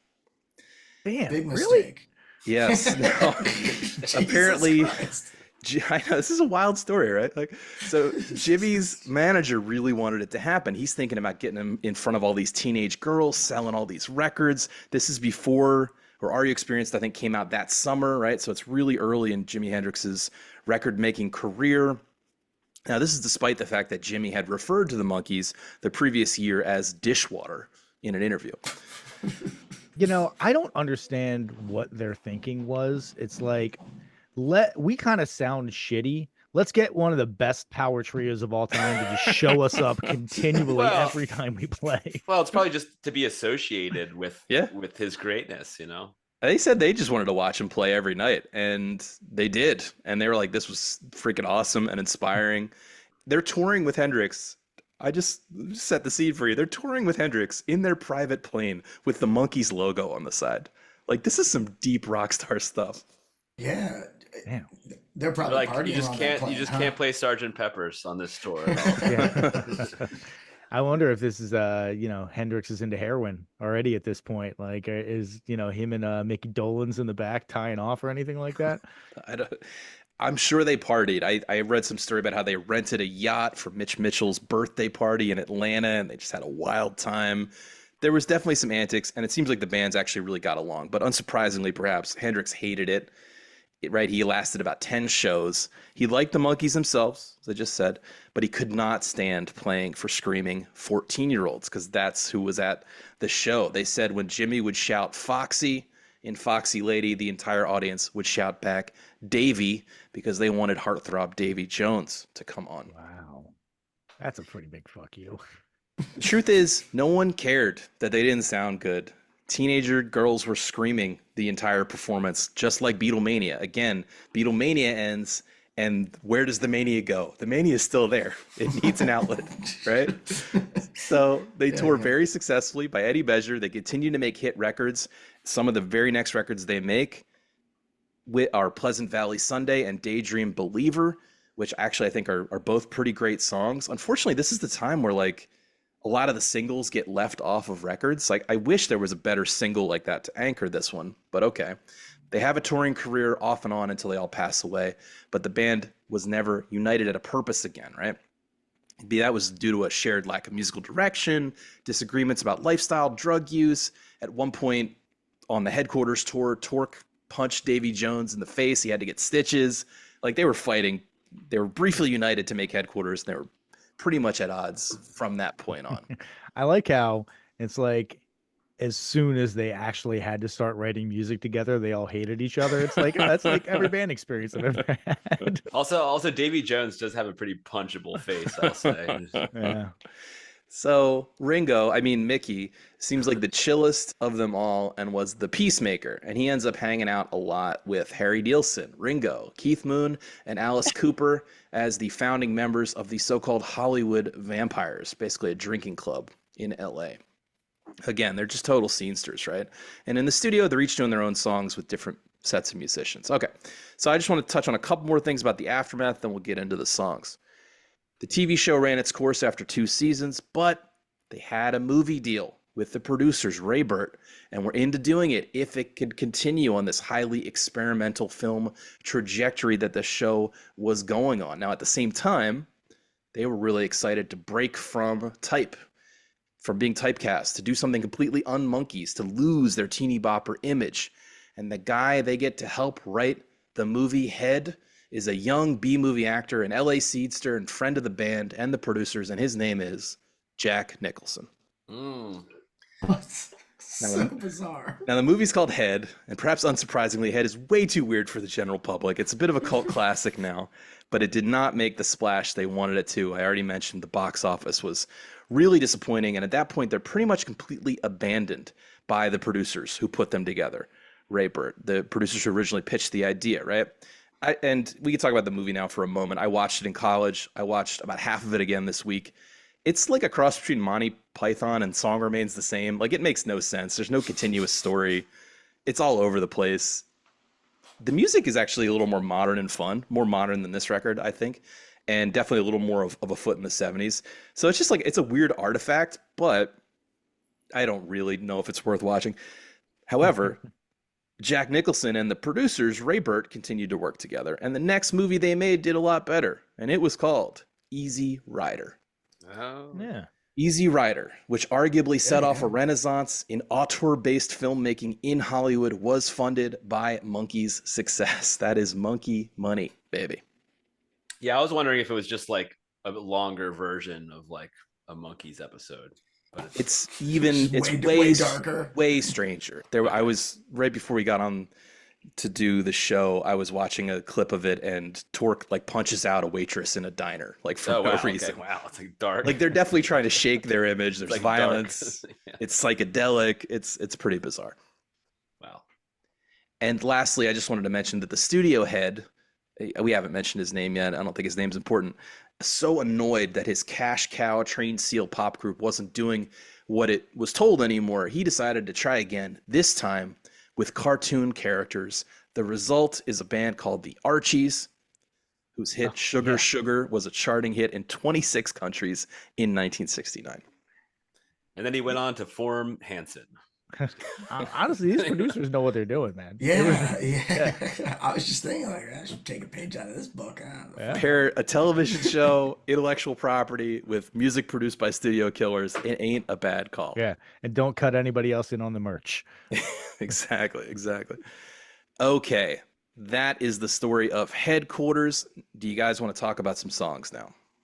Damn, Big really? mistake. Yes. No. Apparently, I know this is a wild story, right? Like, so Jimmy's manager really wanted it to happen. He's thinking about getting him in front of all these teenage girls, selling all these records. This is before, or Are You Experienced, I think, came out that summer, right? So it's really early in Jimi Hendrix's record-making career. Now, this is despite the fact that Jimmy had referred to the Monkees the previous year as dishwater in an interview. You know, I don't understand what their thinking was. It's like, we kind of sound shitty. Let's get one of the best power trios of all time to just show us up continually every time we play. Well, it's probably just to be associated with Yeah. with his greatness, you know. They said they just wanted to watch him play every night, and they did. And they were like, this was freaking awesome and inspiring. They're touring with Hendrix. I just set the scene for you. They're touring with Hendrix in their private plane with the Monkees logo on the side. Like, this is some deep rock star stuff. Yeah. Damn. They're probably Like partying you just on can't that plane, you just huh? can't play Sergeant Pepper's on this tour at all. Yeah. I wonder if this is Hendrix is into heroin already at this point. Like, is him and Mickey Dolenz in the back tying off or anything like that? I'm sure they partied. I read some story about how they rented a yacht for Mitch Mitchell's birthday party in Atlanta, and they just had a wild time. There was definitely some antics, and it seems like the bands actually really got along. But unsurprisingly, perhaps, Hendrix hated it. Right, he lasted about 10 shows. He liked the Monkees themselves, as I just said, but he could not stand playing for screaming 14-year-olds because that's who was at the show. They said when Jimmy would shout Foxy in Foxy Lady, the entire audience would shout back Davy because they wanted heartthrob Davy Jones to come on. Wow. That's a pretty big fuck you. The truth is, no one cared that they didn't sound good. Teenager girls were screaming the entire performance, just like Beatlemania. Again, Beatlemania ends, and where does the mania go? The mania is still there. It needs an outlet, right? So they tour very successfully by any measure. They continue to make hit records. Some of the very next records they make are Pleasant Valley Sunday and Daydream Believer, which actually I think are both pretty great songs. Unfortunately, this is the time where like a lot of the singles get left off of records. Like, I wish there was a better single like that to anchor this one, but okay. They have a touring career off and on until they all pass away, but the band was never united at a purpose again, right? That was due to a shared lack of musical direction, disagreements about lifestyle, drug use. At one point on the Headquarters tour, Torque punched Davy Jones in the face. He had to get stitches. Like, they were fighting. They were briefly united to make Headquarters, and they were pretty much at odds from that point on. I like how it's like as soon as they actually had to start writing music together, they all hated each other. It's like that's like every band experience I've ever had. Also, Davy Jones does have a pretty punchable face, I'll say. Yeah. So Mickey seems like the chillest of them all and was the peacemaker. And he ends up hanging out a lot with Harry Nilsson, Ringo, Keith Moon, and Alice Cooper as the founding members of the so-called Hollywood Vampires, basically a drinking club in LA. Again, they're just total scenesters, right? And in the studio, they're each doing their own songs with different sets of musicians. Okay, so I just want to touch on a couple more things about the aftermath, then we'll get into the songs. The TV show ran its course after 2 seasons, but they had a movie deal with the producers, Ray Burt, and were into doing it if it could continue on this highly experimental film trajectory that the show was going on. Now, at the same time, they were really excited to break from type. from being typecast to do something completely un-Monkees, to lose their teeny bopper image. And the guy they get to help write the movie Head is a young B-movie actor, an LA seedster, and friend of the band and the producers, and his name is Jack Nicholson. Mm. So bizarre. Now, the movie's called Head, and perhaps unsurprisingly, Head is way too weird for the general public. It's a bit of a cult classic now, but it did not make the splash they wanted it to. I already mentioned the box office was really disappointing, and at that point, they're pretty much completely abandoned by the producers who put them together. Ray Burt, the producers who originally pitched the idea, right? And we can talk about the movie now for a moment. I watched it in college. I watched about half of it again this week. It's like a cross between Monty Python and Song Remains the Same. Like, it makes no sense. There's no continuous story. It's all over the place. The music is actually a little more modern and fun, more modern than this record, I think, and definitely a little more of a foot in the 70s. So it's just like, it's a weird artifact, but I don't really know if it's worth watching. However, Jack Nicholson and the producers, Ray Burt, continued to work together, and the next movie they made did a lot better, and it was called Easy Rider. Oh. Yeah. Easy Rider, which arguably set off a renaissance in auteur-based filmmaking in Hollywood, was funded by Monkees' success. That is monkey money, baby. Yeah, I was wondering if it was just like a longer version of like a Monkees episode. But It's way darker, way stranger. I was right before we got on to do the show. I was watching a clip of it, and Torque like punches out a waitress in a diner, like for no reason. Okay. Wow, it's like dark. Like, they're definitely trying to shake their image. There's like violence. Yeah. It's psychedelic. It's pretty bizarre. Wow. And lastly, I just wanted to mention that the studio head, we haven't mentioned his name yet. I don't think his name's important. So annoyed that his cash cow trained seal pop group wasn't doing what it was told anymore, he decided to try again, this time with cartoon characters. The result is a band called the Archies, whose hit Sugar Sugar was a charting hit in 26 countries in 1969. And then he went on to form Hanson. Honestly, these producers know what they're doing, man. Yeah. I was just thinking, like, I should take a page out of this book. Pair a television show, intellectual property, with music produced by studio killers. It ain't a bad call. Yeah, and don't cut anybody else in on the merch. Exactly. Okay, that is the story of Headquarters. Do you guys want to talk about some songs now?